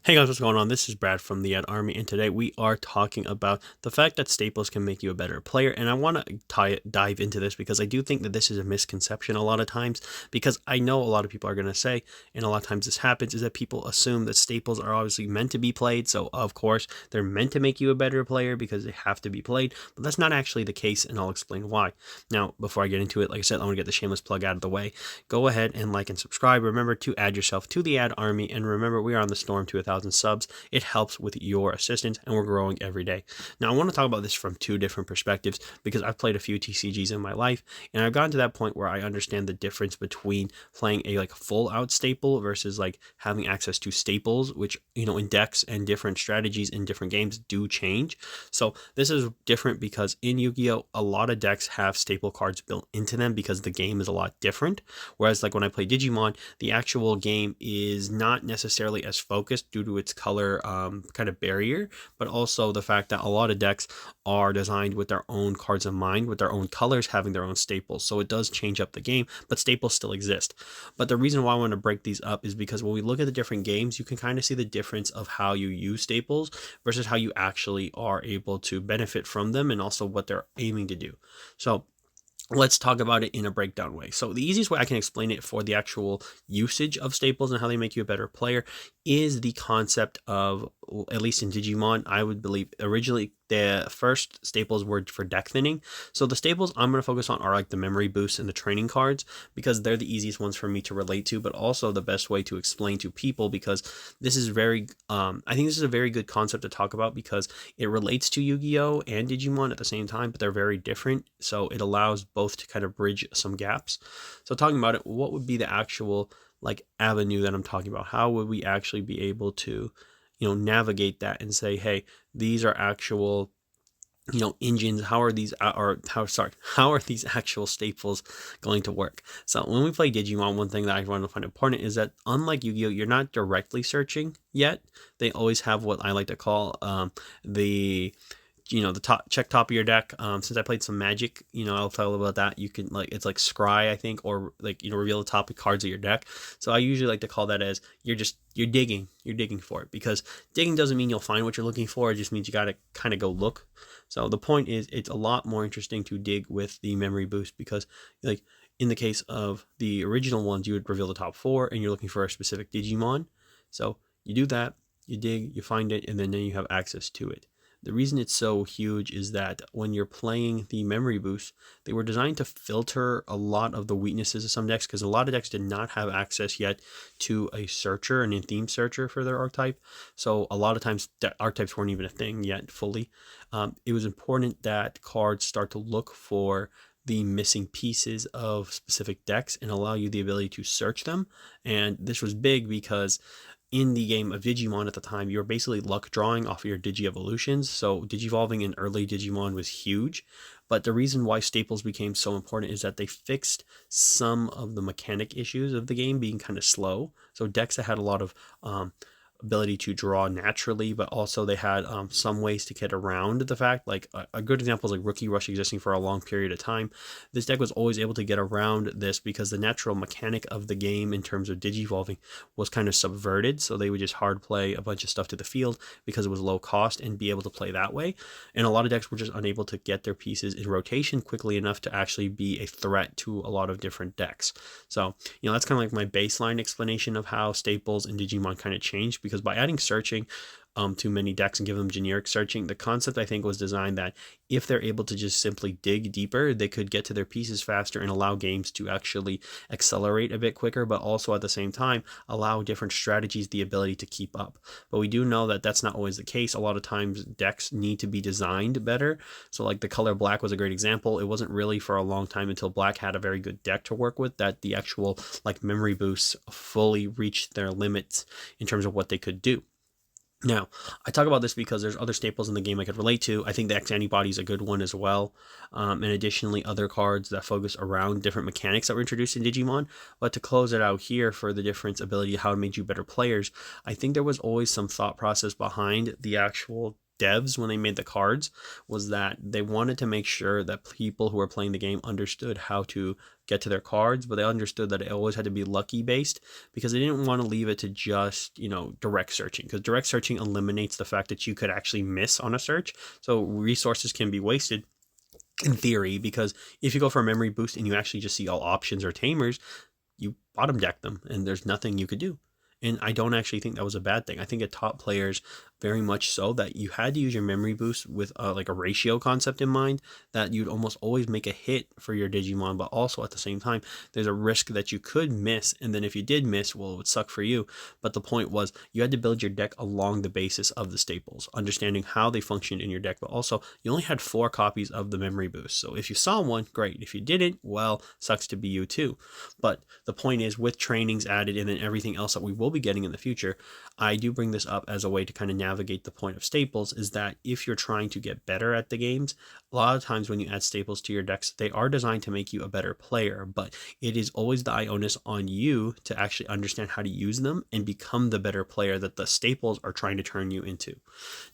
Hey guys, what's going on? This is Brad from the Ad Army, and today we are talking about the fact that staples can make you a better player. And I want to dive into this because I do think that this is a misconception a lot of times. Because I know a lot of people are going to say, and a lot of times this happens, is that people assume that staples are obviously meant to be played. So of course they're meant to make you a better player because they have to be played. But that's not actually the case, and I'll explain why. Now, before I get into it, like I said, I want to get the shameless plug out of the way. Go ahead and like and subscribe. Remember to add yourself to the Ad Army, and remember we are on the storm to 1,000 subs. It helps with your assistance, and we're growing every day. Now, I want to talk about this from two different perspectives because I've played a few TCGs in my life, and I've gotten to that point where I understand the difference between playing a full out staple versus having access to staples, which in decks and different strategies in different games do change. So this is different because in Yu-Gi-Oh, a lot of decks have staple cards built into them because the game is a lot different. Whereas when I play Digimon, the actual game is not necessarily as focused due to its color kind of barrier, but also the fact that a lot of decks are designed with their own cards in mind, with their own colors having their own staples. So it does change up the game, but staples still exist. But the reason why I want to break these up is because when we look at the different games, you can kind of see the difference of how you use staples versus how you actually are able to benefit from them, and also what they're aiming to do. So let's talk about it in a breakdown way. So the easiest way I can explain it for the actual usage of staples and how they make you a better player is the concept of, at least in Digimon, I would believe originally the first staples were for deck thinning. So the staples I'm going to focus on are the memory boosts and the training cards because they're the easiest ones for me to relate to, but also the best way to explain to people because this is I think this is a very good concept to talk about because it relates to Yu-Gi-Oh and Digimon at the same time, but they're very different. So it allows both to kind of bridge some gaps. So talking about it, what would be the actual avenue that I'm talking about? How would we actually be able to navigate that and say, hey, these are actual engines? How are these how are these actual staples going to work? So when we play Digimon, one thing that I want to find important is that unlike Yu-Gi-Oh, you're not directly searching yet. They always have what I like to call the top of your deck. Since I played some Magic, I'll tell you about that. You can it's like scry, I think, or reveal the top of cards of your deck. So I usually like to call that as you're digging for it, because digging doesn't mean you'll find what you're looking for. It just means you got to kind of go look. So the point is, it's a lot more interesting to dig with the memory boost because in the case of the original ones, you would reveal the top 4 and you're looking for a specific Digimon. So you do that, you dig, you find it, and then you have access to it. The reason it's so huge is that when you're playing the memory boost, they were designed to filter a lot of the weaknesses of some decks, because a lot of decks did not have access yet to a searcher, an in-theme searcher for their archetype. So a lot of times archetypes weren't even a thing yet fully. It was important that cards start to look for the missing pieces of specific decks and allow you the ability to search them. And this was big because in the game of Digimon at the time, you were basically luck drawing off of your Digi-evolutions. So Digivolving in early Digimon was huge. But the reason why staples became so important is that they fixed some of the mechanic issues of the game being kind of slow. So decks that had a lot of ability to draw naturally, but also they had some ways to get around the fact, a good example is Rookie Rush existing for a long period of time. This deck was always able to get around this because the natural mechanic of the game in terms of digivolving was kind of subverted. So they would just hard play a bunch of stuff to the field because it was low cost and be able to play that way. And a lot of decks were just unable to get their pieces in rotation quickly enough to actually be a threat to a lot of different decks. So that's kind of my baseline explanation of how staples and Digimon kind of changed, because by adding searching to many decks and give them generic searching, the concept I think was designed that if they're able to just simply dig deeper, they could get to their pieces faster and allow games to actually accelerate a bit quicker, but also at the same time allow different strategies the ability to keep up. But we do know that that's not always the case. A lot of times decks need to be designed better. So the color black was a great example. It wasn't really for a long time until black had a very good deck to work with that the actual memory boosts fully reached their limits in terms of what they could do. Now, I talk about this because there's other staples in the game I could relate to. I think the X Antibody is a good one as well. And additionally, other cards that focus around different mechanics that were introduced in Digimon. But to close it out here for the difference ability, how it made you better players, I think there was always some thought process behind the actual devs when they made the cards was that they wanted to make sure that people who were playing the game understood how to get to their cards, but they understood that it always had to be lucky based because they didn't want to leave it to just, direct searching, because direct searching eliminates the fact that you could actually miss on a search. So resources can be wasted in theory, because if you go for a memory boost and you actually just see all options or tamers, you bottom deck them and there's nothing you could do. And I don't actually think that was a bad thing. I think it taught players very much so that you had to use your memory boost with like a ratio concept in mind, that you'd almost always make a hit for your Digimon, but also at the same time, there's a risk that you could miss. And then if you did miss, well, it would suck for you. But the point was you had to build your deck along the basis of the staples, understanding how they functioned in your deck. But also you only had 4 copies of the memory boost. So if you saw one, great. If you didn't, well, sucks to be you too. But the point is, with trainings added and then everything else that we will be getting in the future, I do bring this up as a way to kind of navigate the point of staples, is that if you're trying to get better at the games, a lot of times when you add staples to your decks, they are designed to make you a better player, but it is always the onus on you to actually understand how to use them and become the better player that the staples are trying to turn you into.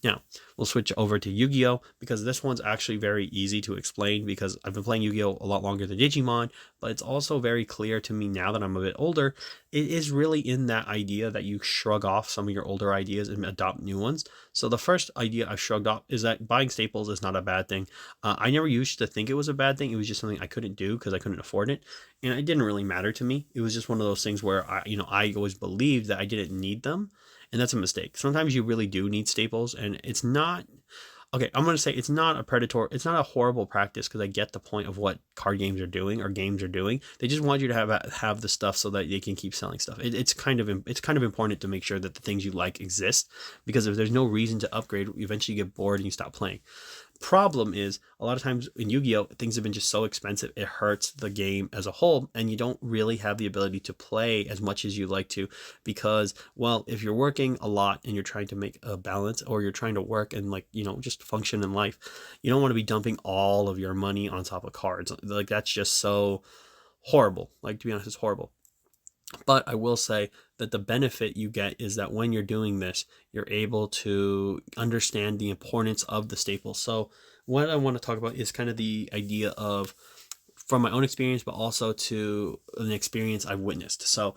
Now, we'll switch over to Yu-Gi-Oh! Because this one's actually very easy to explain, because I've been playing Yu-Gi-Oh! A lot longer than Digimon, but it's also very clear to me now that I'm a bit older. It is really in that idea that you shrug off some of your older ideas and adopt new ones. So the first idea I've shrugged off is that buying staples is not a bad thing. I never used to think it was a bad thing. It was just something I couldn't do because I couldn't afford it. And it didn't really matter to me. It was just one of those things where I always believed that I didn't need them. And that's a mistake. Sometimes you really do need staples, and it's not... Okay, I'm going to say it's not a horrible practice, because I get the point of what card games are doing or games are doing. They just want you to have the stuff so that they can keep selling stuff. It's kind of important to make sure that the things you like exist, because if there's no reason to upgrade, you eventually get bored and you stop playing. Problem is, a lot of times in Yu-Gi-Oh, things have been just so expensive, it hurts the game as a whole, and you don't really have the ability to play as much as you like to, because, well, if you're working a lot and you're trying to make a balance, or you're trying to work and just function in life, you don't want to be dumping all of your money on top of cards. Like, that's just so horrible. Like, to be honest, it's horrible. But I will say that the benefit you get is that when you're doing this, you're able to understand the importance of the staples. So what I want to talk about is kind of the idea of, from my own experience, but also to an experience I've witnessed. So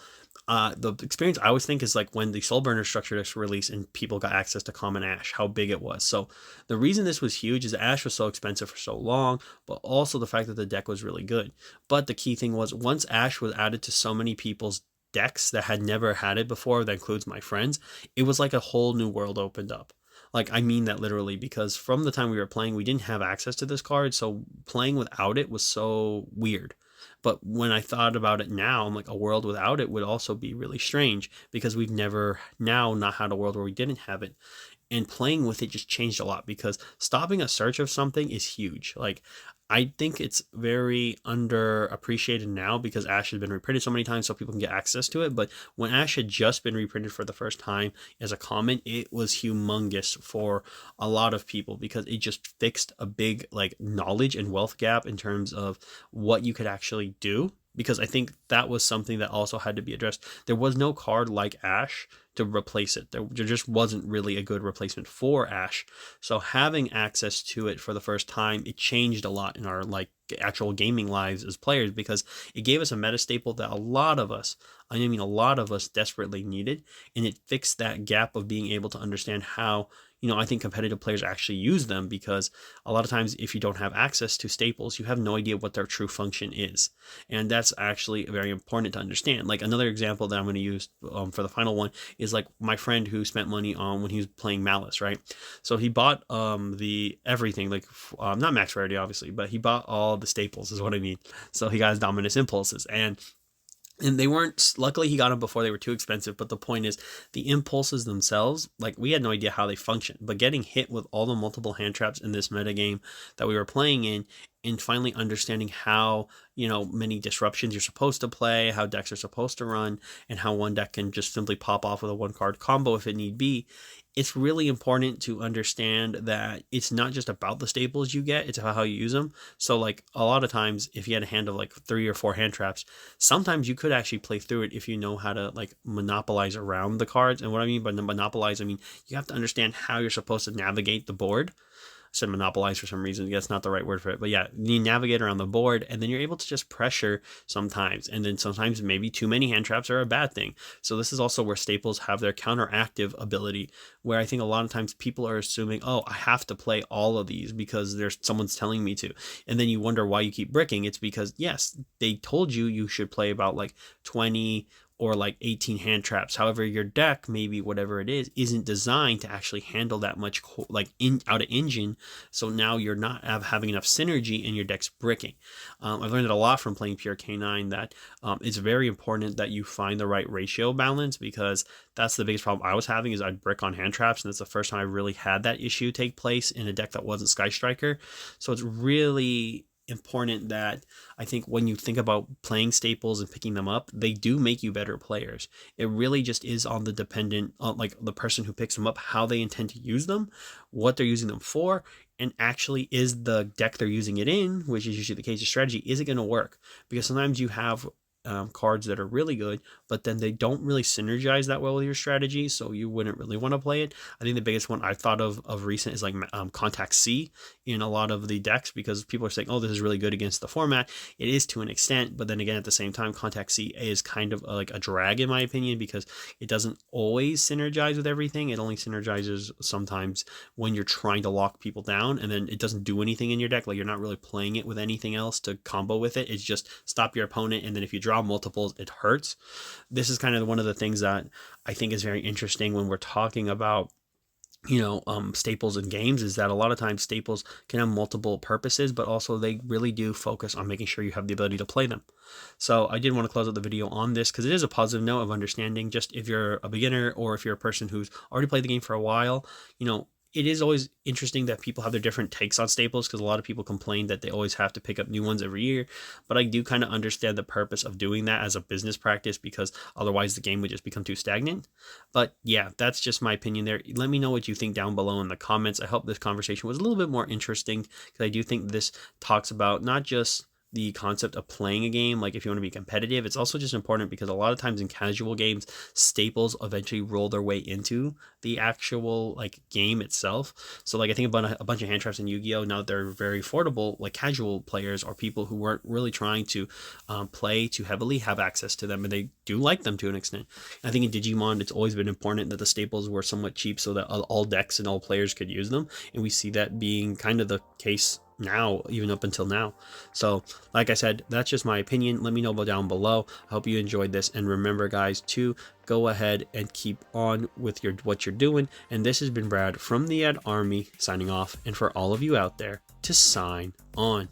the experience I always think is like when the Soulburner structure decks were released and people got access to Common Ash, how big it was. So the reason this was huge is Ash was so expensive for so long, but also the fact that the deck was really good. But the key thing was, once Ash was added to so many people's decks that had never had it before, that includes my friends, it was like a whole new world opened up. Like, I mean that literally, because from the time we were playing, we didn't have access to this card, so playing without it was so weird. But when I thought about it now, I'm like, a world without it would also be really strange, because we've never now not had a world where we didn't have it. And playing with it just changed a lot, because stopping a search of something is huge. Like, I think it's very underappreciated now, because Ash has been reprinted so many times so people can get access to it. But when Ash had just been reprinted for the first time as a common, it was humongous for a lot of people, because it just fixed a big knowledge and wealth gap in terms of what you could actually do. Because I think that was something that also had to be addressed. There was no card like Ash to replace it. There just wasn't really a good replacement for Ash. So having access to it for the first time, it changed a lot in our actual gaming lives as players, because it gave us a meta staple that a lot of us desperately needed, and it fixed that gap of being able to understand how I think competitive players actually use them, because a lot of times if you don't have access to staples, you have no idea what their true function is. And that's actually very important to understand. Like, another example that I'm going to use for the final one is like my friend who spent money on when he was playing Malice, right? So he bought the everything, not max rarity obviously, but he bought all the staples is what I mean. So he got his Dominus Impulses, and they weren't, luckily he got them before they were too expensive. But the point is, the impulses themselves, we had no idea how they function, but getting hit with all the multiple hand traps in this meta game that we were playing in, and finally understanding how, many disruptions you're supposed to play, how decks are supposed to run, and how one deck can just simply pop off with a 1 card combo if it need be. It's really important to understand that it's not just about the staples you get, it's about how you use them. So like a lot of times, if you had a hand of like 3 or 4 hand traps, sometimes you could actually play through it if you know how to like monopolize around the cards. And what I mean by monopolize, I mean you have to understand how you're supposed to navigate the board. Said monopolize for some reason. That's not the right word for it. But yeah, you navigate around the board, and then you're able to just pressure sometimes. And then sometimes maybe too many hand traps are a bad thing. So this is also where staples have their counteractive ability, where I think a lot of times people are assuming, oh, I have to play all of these because there's someone's telling me to. And then you wonder why you keep bricking. It's because, yes, they told you should play about like 20 or like 18 hand traps. However, your deck, maybe whatever it is, isn't designed to actually handle that much like out of engine. So now you're not having enough synergy and your deck's bricking. I've learned it a lot from playing Pure K9 that it's very important that you find the right ratio balance, because that's the biggest problem I was having is I'd brick on hand traps, and that's the first time I really had that issue take place in a deck that wasn't Sky Striker. So it's really important that I think when you think about playing staples and picking them up, they do make you better players. It really just is on the dependent, like the person who picks them up, how they intend to use them, what they're using them for, and actually is the deck they're using it in, which is usually the case of strategy, is it going to work? Because sometimes you have cards that are really good, but then they don't really synergize that well with your strategy, so you wouldn't really want to play it. I think the biggest one I've thought of recent is like Contact C in a lot of the decks, because people are saying, oh, this is really good against the format. It is to an extent, but then again, at the same time, Contact C is kind of like a drag in my opinion, because it doesn't always synergize with everything. It only synergizes sometimes when you're trying to lock people down, and then it doesn't do anything in your deck. Like you're not really playing it with anything else to combo with it. It's just stop your opponent, and then if you draw multiples, it hurts. This is kind of one of the things that I think is very interesting when we're talking about staples in games, is that a lot of times staples can have multiple purposes, but also they really do focus on making sure you have the ability to play them. So I did want to close out the video on this because it is a positive note of understanding. Just if you're a beginner or if you're a person who's already played the game for a while, it is always interesting that people have their different takes on staples, because a lot of people complain that they always have to pick up new ones every year. But I do kind of understand the purpose of doing that as a business practice, because otherwise the game would just become too stagnant. But yeah, that's just my opinion there. Let me know what you think down below in the comments. I hope this conversation was a little bit more interesting, because I do think this talks about not just the concept of playing a game, like if you want to be competitive, it's also just important because a lot of times in casual games, staples eventually roll their way into the actual like game itself. So like I think about a bunch of hand traps in Yu-Gi-Oh! Now that they're very affordable, like casual players or people who weren't really trying to play too heavily have access to them, and they do like them to an extent. I think in Digimon, it's always been important that the staples were somewhat cheap so that all decks and all players could use them, and we see that being kind of the case now, even up until now. So like I said, that's just my opinion. Let me know down below. I hope you enjoyed this, and remember guys to go ahead and keep on with what you're doing. And this has been Brad from the Army signing off, and for all of you out there, to sign on.